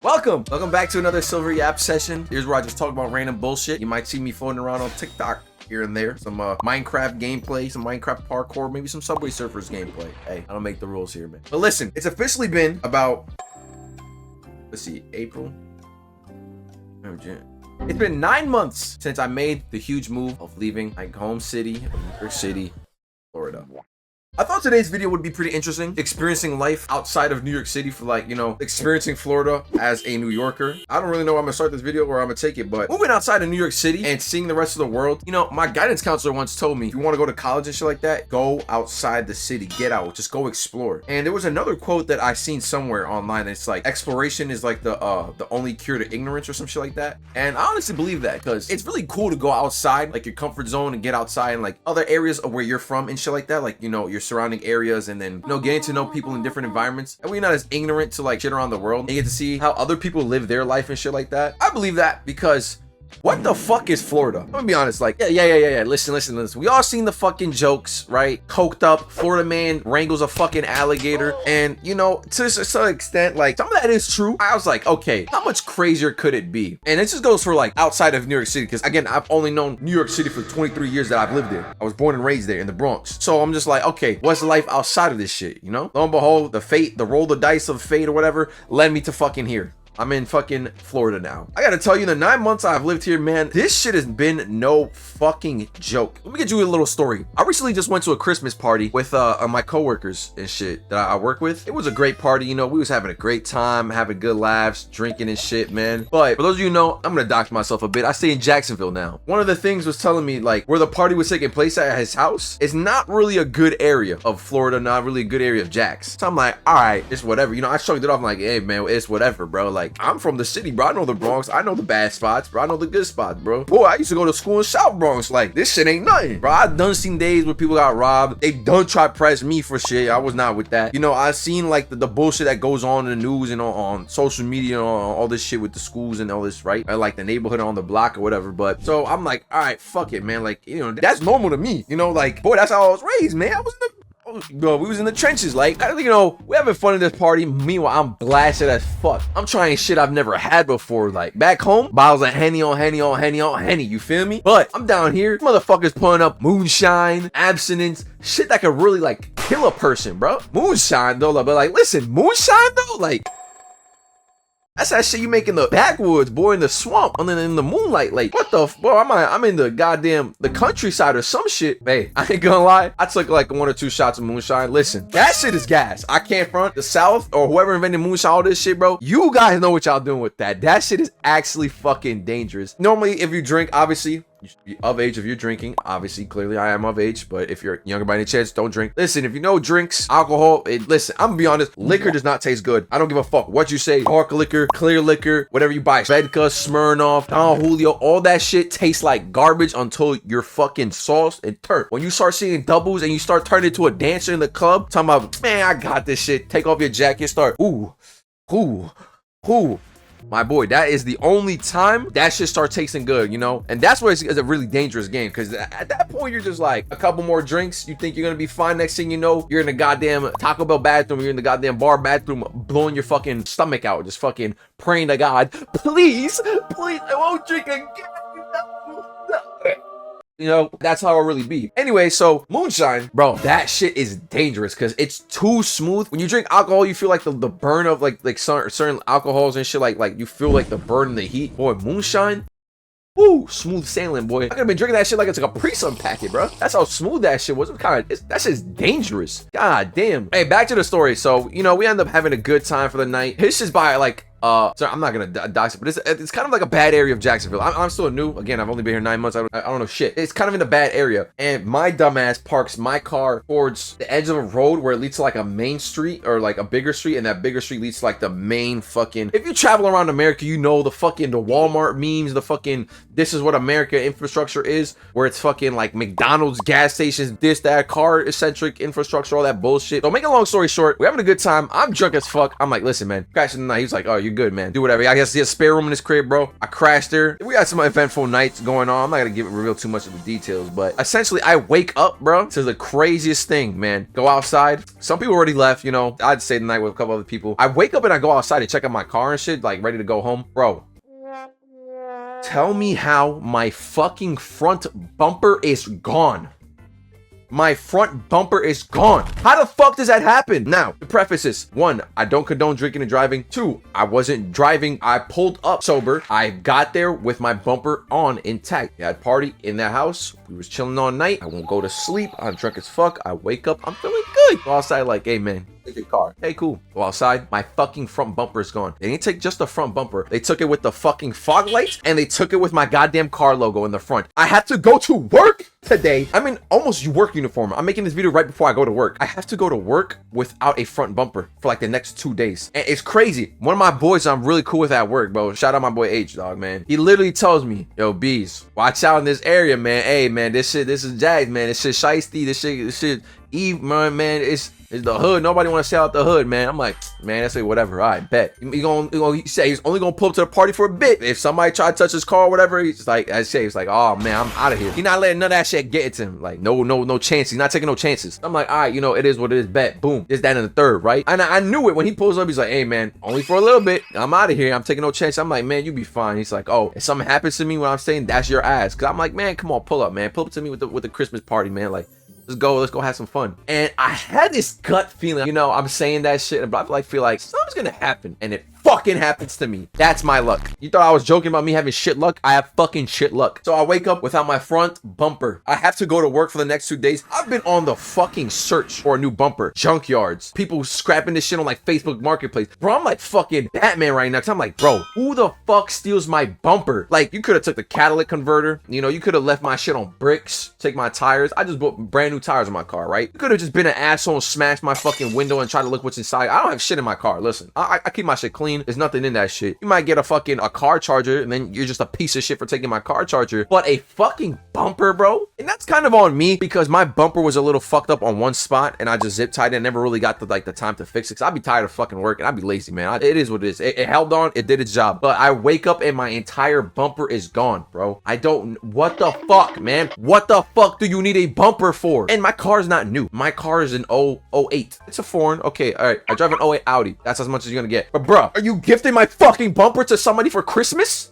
Welcome back to another Silver Yap session. Here's where I just talk about random bullshit. You might see me floating around on TikTok here and there. Some Minecraft gameplay, some Minecraft parkour, maybe some Subway Surfers gameplay. Hey, I don't make the rules here, man. But listen, it's officially been about, let's see, April. Oh, June. It's been 9 months since I made the huge move of leaving my home city of New York City, Florida. I thought today's video would be pretty interesting, experiencing life outside of New York City for experiencing Florida as a New Yorker. I don't really know where I'm gonna start this video or I'm gonna take it, but moving outside of New York City and seeing the rest of the world, my guidance counselor once told me, if you want to go to college and shit like that, go outside the city, get out, just go explore. And there was another quote that I seen somewhere online. It's like, exploration is like the only cure to ignorance or some shit like that. And I honestly believe that, because it's really cool to go outside, like your comfort zone, and get outside and like other areas of where you're from and shit like that, like, your surrounding areas, and then getting to know people in different environments, and we're not as ignorant to like shit around the world, and you get to see how other people live their life and shit like that. I believe that, because what the fuck is Florida? I'm gonna be honest, like, yeah. Listen. We all seen the fucking jokes, right? Coked up Florida man wrangles a fucking alligator, and to a certain extent, like, some of that is true. I was like, okay, how much crazier could it be? And this just goes for like outside of New York City, because again, I've only known New York City for 23 years that I've lived there. I was born and raised there in the Bronx. So I'm just like, okay, what's life outside of this shit, Lo and behold, the roll the dice of fate or whatever led me to fucking here. I'm in fucking Florida now. I gotta tell you, the 9 months I've lived here, man, this shit has been no fucking joke. Let me get you a little story. I recently just went to a Christmas party with my coworkers and shit that I work with. It was a great party, we was having a great time, having good laughs, drinking and shit, man. But for those of you who know, I'm gonna dox myself a bit. I stay in Jacksonville now. One of the things was telling me, like, where the party was taking place at his house is not really a good area of Florida, not really a good area of Jacks. So I'm like, all right, it's whatever. I shrugged it off. I'm like, hey, man, it's whatever, bro. Like, I'm from the city, bro. I know the Bronx. I know the bad spots, bro. I know the good spots, bro. Boy, I used to go to school in South Bronx. Like, this shit ain't nothing, bro. I done seen days where people got robbed. They done try to press me for shit. I was not with that. I seen like the bullshit that goes on in the news and on social media and all this shit with the schools and all this, right? Or like the neighborhood on the block or whatever. But so I'm like, all right, fuck it, man. Like, that's normal to me. Like, boy, that's how I was raised, man. I was in the Bro, we was in the trenches, like, we having fun at this party. Meanwhile, I'm blasted as fuck. I'm trying shit I've never had before. Like, back home, bottles of Henny on Henny on Henny on Henny, you feel me? But I'm down here, motherfuckers pulling up moonshine, abstinence, shit that could really, like, kill a person, bro. Moonshine, though, but, like, listen, moonshine, though, like, that's that shit you make in the backwoods, boy, in the swamp, and then in the moonlight. Like, what the bro? I'm in the countryside or some shit. Hey, I ain't gonna lie. I took like 1 or 2 shots of moonshine. Listen, that shit is gas. I can't front. The South or whoever invented moonshine, all this shit, bro. You guys know what y'all doing with that. That shit is actually fucking dangerous. Normally, if you drink, obviously, you should be of age if you're drinking. Obviously, clearly I am of age, but if you're younger by any chance, don't drink. Listen, if you know drinks, alcohol, listen, I'm gonna be honest, liquor does not taste good. I don't give a fuck what you say. Dark liquor, clear liquor, whatever you buy, Vodka, Smirnoff, Don Julio, all that shit tastes like garbage until you're fucking sauced and turned. When you start seeing doubles and you start turning into a dancer in the club, talking about, man, I got this shit. Take off your jacket, start, ooh. My boy, that is the only time that shit start tasting good, And that's why it's a really dangerous game, because at that point, you're just like, a couple more drinks, you think you're gonna be fine. Next thing you know, you're in the goddamn Taco Bell bathroom, you're in the goddamn bar bathroom, blowing your fucking stomach out, just fucking praying to God, please, I won't drink again. That's how it really be. Anyway, so moonshine, bro, that shit is dangerous because it's too smooth. When you drink alcohol, you feel like the burn of like certain alcohols and shit. Like you feel like the burn and the heat. Boy, moonshine. Woo, smooth sailing, boy. I could have been drinking that shit like it's like a pre-sun packet, bro. That's how smooth that shit was. That shit's dangerous. God damn. Hey, back to the story. So, we end up having a good time for the night. It's just by like, sorry, I'm not gonna dox it, but it's kind of like a bad area of Jacksonville. I'm still new. Again, I've only been here 9 months. I don't know shit. It's kind of in a bad area, and my dumbass parks my car towards the edge of a road where it leads to like a main street or like a bigger street, and that bigger street leads to like the main fucking. If you travel around America, the Walmart memes, the fucking this is what America infrastructure is, where it's fucking like McDonald's, gas stations, this, that, car-centric infrastructure, all that bullshit. So make a long story short, we're having a good time. I'm drunk as fuck. I'm like, listen, man, crashing the night. He's like, oh, you you're good, man. Do whatever. I guess there's a spare room in this crib, bro. I crashed there. We got some eventful nights going on. I'm not gonna reveal too much of the details, but essentially I wake up, bro, to the craziest thing, man. Go outside. Some people already left, you know. I'd stay the night with a couple other people. I wake up and I go outside to check out my car and shit, like ready to go home. Bro, tell me how my fucking front bumper is gone. My front bumper is gone. How the fuck does that happen? Now, to preface this, 1, I don't condone drinking and driving. 2, I wasn't driving. I pulled up sober. I got there with my bumper on intact. We had party in that house. We was chilling all night. I won't go to sleep. I'm drunk as fuck. I wake up. I'm feeling good. Go outside like, hey, man, take your car. Hey, cool. Go outside. My fucking front bumper is gone. They didn't take just the front bumper. They took it with the fucking fog lights, and they took it with my goddamn car logo in the front. I have to go to work today. I'm in almost work uniform. I'm making this video right before I go to work. I have to go to work without a front bumper for like the next 2 days. And it's crazy. One of my boys I'm really cool with at work, bro. Shout out my boy H, dog, man. He literally tells me, yo, Bees, watch out in this area, man. Hey, man, this is Jags, man. This shit shiesty. This shit Eve, man, it's the hood. Nobody want to sell out the hood, man. I'm like, man, I say whatever. All right, bet. He say he's only gonna pull up to the party for a bit. If somebody try to touch his car or whatever, he's just like, I say, he's like, oh man, I'm out of here. He's not letting none of that shit get to him. Like, no chance. He's not taking no chances. I'm like, all right, you know, it is what it is. Bet, boom, this, that, and the third, right? And I knew it when he pulls up. He's like, hey man, only for a little bit. I'm out of here. I'm taking no chance. I'm like, man, you be fine. He's like, oh, if something happens to me when I'm saying that's your ass, cause I'm like, man, come on, pull up, man, pull up to me with the Christmas party, man, like. Let's go have some fun. And I had this gut feeling, you know, I'm saying that shit, but I feel like something's gonna happen, and it fucking happens to me. That's my luck. You thought I was joking about me having shit luck? I have fucking shit luck. So I wake up without my front bumper. I have to go to work for the next 2 days. I've been on the fucking search for a new bumper. Junkyards. People scrapping this shit on like Facebook Marketplace. Bro, I'm like fucking Batman right now. Cause I'm like, bro, who the fuck steals my bumper? Like, you could have took the catalytic converter. You know, you could have left my shit on bricks. Take my tires. I just bought brand new tires on my car, right? You could have just been an asshole and smashed my fucking window and tried to look what's inside. I don't have shit in my car. Listen, I keep my shit clean. There's nothing in that shit. You might get a car charger, and then you're just a piece of shit for taking my car charger. But a fucking bumper, bro? And that's kind of on me because my bumper was a little fucked up on one spot, and I just zip tied it and never really got the time to fix it. Cause I'd be tired of fucking work and I'd be lazy, man. It is what it is. It held on. It did its job. But I wake up and my entire bumper is gone, bro. What the fuck, man? What the fuck do you need a bumper for? And my car is not new. My car is an 08. It's a foreign. Okay, all right. I drive an 08 Audi. That's as much as you're gonna get. But bro, are you gifting my fucking bumper to somebody for Christmas?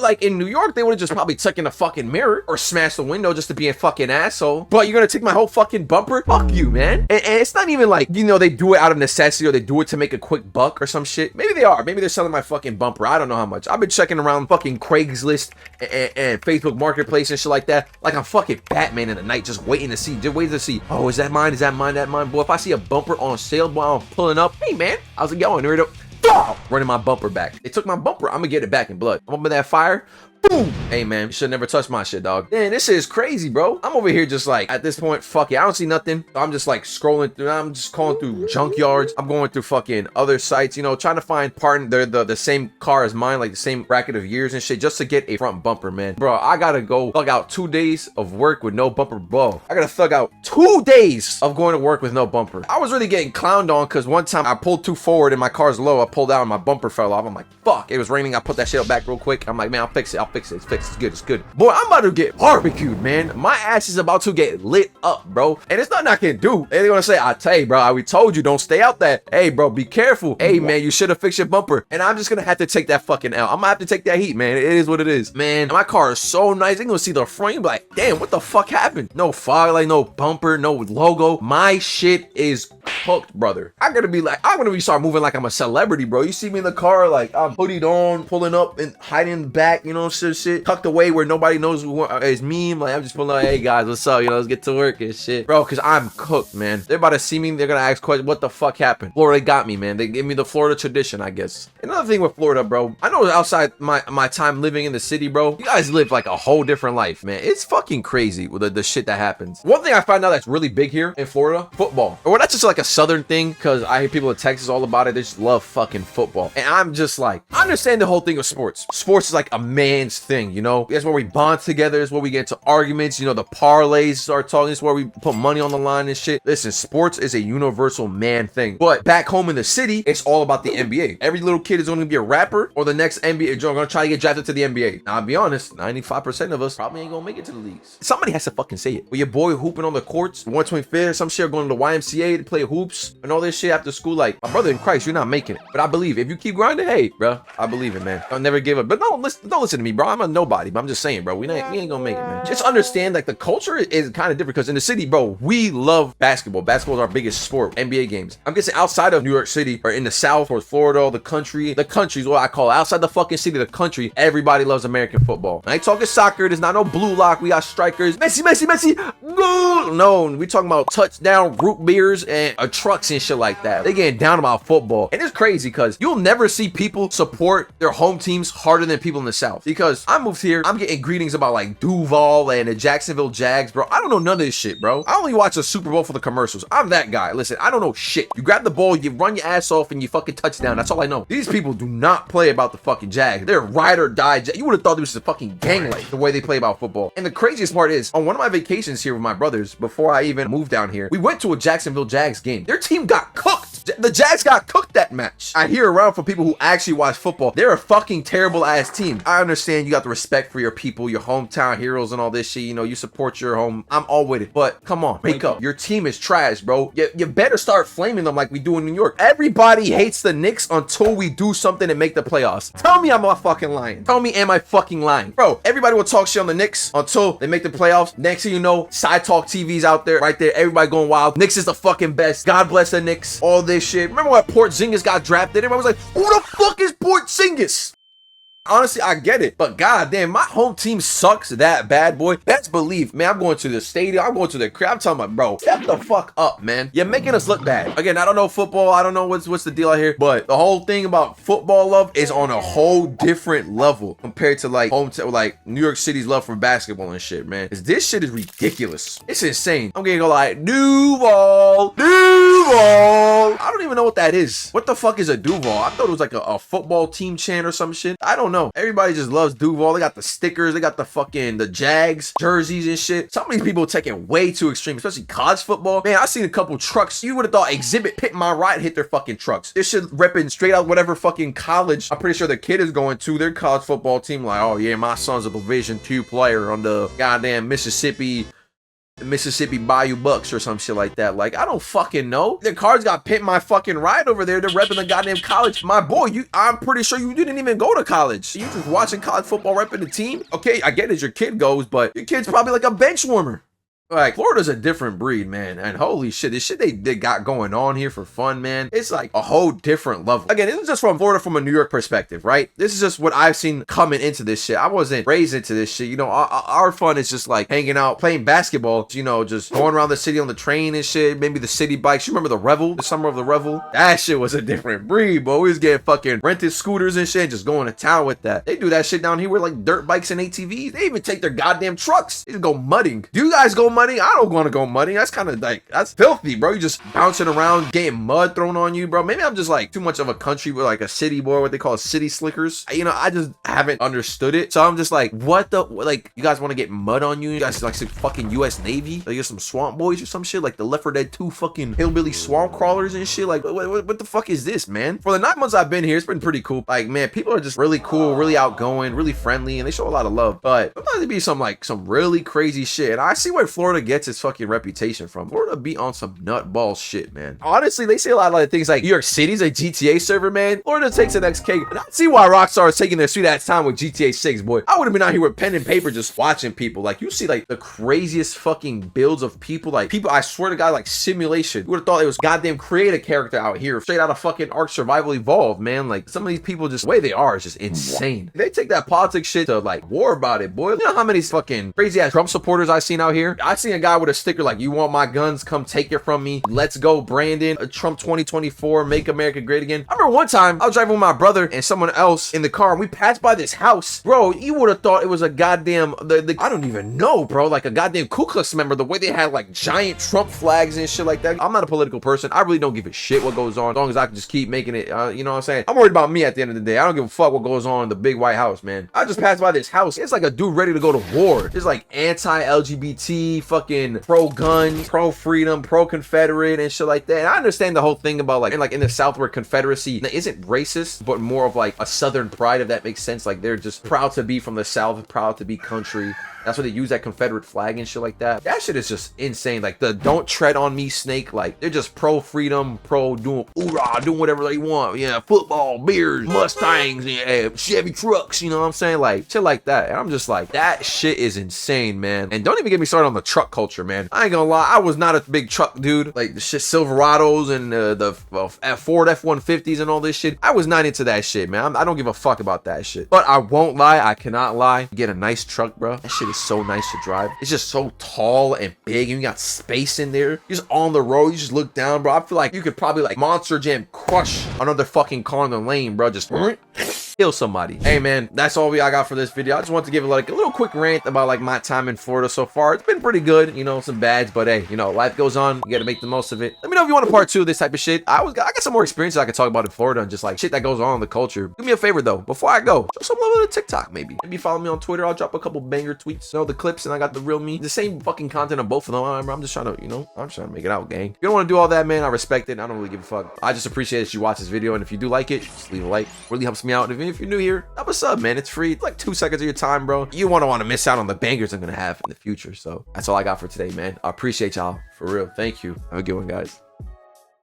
Like in New York, they would have just probably taken the fucking mirror or smashed the window just to be a fucking asshole. But you're gonna take my whole fucking bumper? Fuck you, man. And it's not even like, you know, they do it out of necessity or they do it to make a quick buck or some shit. Maybe they are. Maybe they're selling my fucking bumper. I don't know how much. I've been checking around fucking Craigslist and Facebook Marketplace and shit like that. Like I'm fucking Batman in the night, just waiting to see. Oh, is that mine? Is that mine? That mine? Boy, if I see a bumper on sale, boy, I'm pulling up. Hey, man, how's it going? Running my bumper back. They took my bumper. I'm gonna get it back in blood. I'm up in that fire. Boom. Hey man, you should never touch my shit, dog. Man, this shit is crazy, bro. I'm over here just like, at this point, fuck it. I don't see nothing. I'm just like scrolling through. I'm just calling through junkyards. I'm going through fucking other sites, you know, trying to find the same car as mine, like the same bracket of years and shit, just to get a front bumper, man. Bro, I gotta go thug out 2 days of work with no bumper. Bro, I gotta thug out 2 days of going to work with no bumper. I was really getting clowned on because one time I pulled too forward and my car's low. I pulled out and my bumper fell off. I'm like, fuck. It was raining. I put that shit back real quick. I'm like, man, I'll fix it. It's fixed. It's good. It's good. Boy, I'm about to get barbecued, man. My ass is about to get lit up, bro. And it's nothing I can do. They're gonna say, I tell you, bro, we told you, don't stay out there. Hey, bro, be careful. Hey, man, you should have fixed your bumper. And I'm just gonna have to take that fucking L. I'm gonna have to take that heat, man. It is what it is. Man, my car is so nice. They're gonna see the front and be like, damn, what the fuck happened? No fog light, no bumper, no logo. My shit is cooked, brother. I'm gonna be start moving like I'm a celebrity, bro. You see me in the car, like I'm hoodied on, pulling up and hiding in the back, you know, shit tucked away where nobody knows it's me. Like I'm just pulling like, hey guys, what's up? You know, let's get to work and shit, bro. Cause I'm cooked, man. They're about to see me. They're gonna ask questions. What the fuck happened? Florida got me, man. They gave me the Florida tradition, I guess. Another thing with Florida, bro. I know outside my time living in the city, bro. You guys live like a whole different life, man. It's fucking crazy with the shit that happens. One thing I found out that's really big here in Florida, football. Or that's just like a Southern thing because I hear people in Texas all about it. They just love fucking football. And I'm just like, I understand the whole thing of sports. Sports is like a man's thing, you know? That's where we bond together. That's where we get into arguments. You know, the parlays start talking. That's where we put money on the line and shit. Listen, sports is a universal man thing. But back home in the city, it's all about the NBA. Every little kid is going to be a rapper or the next NBA. Going to try to get drafted to the NBA. Now, I'll be honest, 95% of us probably ain't going to make it to the leagues. Somebody has to fucking say it. With your boy hooping on the courts, 125th, some shit, going to the YMCA to play hoops and all this shit after school. Like, my brother in Christ, you're not making it. But I believe if you keep grinding, hey, bro, I believe it, man. I'll never give up. But don't listen to me, bro. I'm a nobody. But I'm just saying, bro, we ain't gonna make it, man. Just understand, like, the culture is kind of different because in the city, bro, we love basketball. Basketball is our biggest sport. NBA games. I'm guessing outside of New York City or in the South or Florida, the country's what I call it. Outside the fucking city, the country, everybody loves American football. I ain't talking soccer. There's not no blue lock. We got strikers. Messi, goal. No, we talking about touchdown, group beers, and trucks and shit like that. They getting down about football. And it's crazy because you'll never see people support their home teams harder than people in the South. Because I moved here, I'm getting greetings about like Duval and the Jacksonville Jags, bro. I don't know none of this shit, bro. I only watch the Super Bowl for the commercials. I'm that guy. Listen, I don't know shit. You grab the ball, you run your ass off, and you fucking touchdown. That's all I know. These people do not play about the fucking Jags. They're ride or die. You would have thought this was a fucking gang like the way they play about football. And the craziest part is, on one of my vacations here with my brothers, before I even moved down here, we went to a Jacksonville Jags game. Their team got cooked. The Jags got cooked that match. I hear around from people who actually watch football, they're a fucking terrible ass team. I understand you got the respect for your people, your hometown heroes and all this shit. You know, you support your home. I'm all with it. But come on, wake up. Your team is trash, bro. You better start flaming them like we do in New York. Everybody hates the Knicks until we do something and make the playoffs. Tell me I'm not fucking lying. Tell me am I fucking lying? Bro, everybody will talk shit on the Knicks until they make the playoffs. Next thing you know, Side Talk TV's out there, right there. Everybody going wild. Knicks is the fucking best. God bless the Knicks. All this shit. Remember when Porzingis got drafted? Everybody was like, who the fuck is Porzingis? Honestly, I get it, but goddamn, my home team sucks that bad, boy. Best believe, man, I'm going to the stadium. I'm going to the crib. I'm talking about, bro, step the fuck up, man. You're making us look bad. Again, I don't know football. I don't know what's the deal out here, but the whole thing about football love is on a whole different level compared to like like New York City's love for basketball and shit, man. Cause this shit is ridiculous. It's insane. I'm getting like Duval. I don't even know what that is. What the fuck is a Duval? I thought it was like a football team chant or some shit. I don't know. Everybody just loves Duval. They got the stickers. They got the Jags jerseys and shit. Some of these people take it way too extreme, especially college football. Man, I seen a couple trucks. You would have thought Exhibit Pit My Ride hit their fucking trucks. This shit repping straight out whatever fucking college I'm pretty sure the kid is going to. Their college football team like, oh yeah, my son's a Division II player on the goddamn Mississippi Bayou Bucks or some shit like that. Like, I don't fucking know. Their cards got Pit My fucking Ride over there. They're repping the goddamn college. My boy, I'm pretty sure you didn't even go to college. You just watching college football repping the team. Okay, I get it, your kid goes, but your kid's probably like a bench warmer. Like, Florida's a different breed, man. And holy shit, this shit they got going on here for fun, man. It's like a whole different level. Again, this is just from Florida from a New York perspective, right? This is just what I've seen coming into this shit. I wasn't raised into this shit. You know, our fun is just like hanging out, playing basketball, you know, just going around the city on the train and shit. Maybe the city bikes. You remember the Revel? The summer of the Revel? That shit was a different breed, boy. We was getting fucking rented scooters and shit, just going to town with that. They do that shit down here with like dirt bikes and ATVs. They even take their goddamn trucks. They just go mudding. Do you guys go mudding? I don't want to go mudding. That's kind of like, that's filthy, bro. You just bouncing around, getting mud thrown on you, bro. Maybe I'm just like too much of a country with like a city boy, what they call city slickers. You know, I just haven't understood it. So I'm just like, what the, like, you guys want to get mud on you? You guys like some fucking US Navy? Like, you're some swamp boys or some shit? Like the Left 4 Dead 2 fucking hillbilly swamp crawlers and shit? Like, what the fuck is this, man? For the 9 months I've been here, it's been pretty cool. Like, man, people are just really cool, really outgoing, really friendly, and they show a lot of love. But sometimes there be some really crazy shit. And I see where Florida gets its fucking reputation from. Florida be on some nutball shit, man. Honestly, they say a lot of things like New York City's a GTA server, man. Florida takes an XK. And I see why Rockstar is taking their sweet ass time with GTA 6, boy. I would have been out here with pen and paper just watching people. Like, you see like the craziest fucking builds of people. Like, people, I swear to God, like simulation. You would have thought it was goddamn create a character out here straight out of fucking Ark Survival Evolved, man. Like, some of these people just, the way they are is just insane. They take that politics shit to like war about it, boy. You know how many fucking crazy ass Trump supporters I've seen out here? I seen a guy with a sticker like, "You want my guns? Come take it from me. Let's go, Brandon. Trump 2024, make America great again." I remember one time I was driving with my brother and someone else in the car, and we passed by this house. Bro, you would have thought it was a goddamn, I don't even know, bro, like a goddamn Ku Klux member, the way they had like giant Trump flags and shit like that. I'm not a political person. I really don't give a shit what goes on, as long as I can just keep making it, you know what I'm saying? I'm worried about me at the end of the day. I don't give a fuck what goes on in the big White House, man. I just passed by this house. It's like a dude ready to go to war. It's like anti-LGBT, fucking pro-gun, pro-freedom, pro-Confederate and shit like that. And I understand the whole thing about like in the South where Confederacy isn't racist, but more of like a Southern pride, if that makes sense. Like they're just proud to be from the South, proud to be country. That's why they use that Confederate flag and shit like that. That shit is just insane. Like the "don't tread on me" snake. Like they're just pro-freedom, doing hoorah, doing whatever they want. Yeah, football, beers, Mustangs, yeah, Chevy trucks. You know what I'm saying? Like shit like that. And I'm just like, that shit is insane, man. And don't even get me started on the truck culture, man. I ain't gonna lie, I was not a big truck dude. Like the shit Silverados and the Ford F-150s and all this shit. I was not into that shit, man. I don't give a fuck about that shit. But I won't lie, I cannot lie. You get a nice truck, bro. That shit is so nice to drive. It's just so tall and big, and you got space in there. You're just on the road, you just look down, bro. I feel like you could probably like Monster Jam crush another fucking car in the lane, bro. Just kill somebody. Hey man, that's all I got for this video. I just want to give like a little quick rant about like my time in Florida so far. It's been pretty good, you know, some bads, but hey, you know, life goes on. You gotta make the most of it. Let me know if you want a part 2 of this type of shit. I got some more experiences I can talk about in Florida and just like shit that goes on in the culture. Do me a favor though, before I go, show some love to TikTok maybe. Maybe follow me on Twitter. I'll drop a couple banger tweets. You know, the clips, and I got the real me. The same fucking content on both of them. I'm just trying to, you know, I'm just trying to make it out, gang. If you don't want to do all that, man, I respect it. I don't really give a fuck. I just appreciate that you watch this video, and if you do like it, just leave a like. Really helps me out. And if you're new here, help us up, man. It's free. It's like 2 seconds of your time, bro. You won't want to miss out on the bangers I'm gonna have in the future. So that's all I got for today, man. I appreciate y'all for real. Thank you. Have a good one, guys.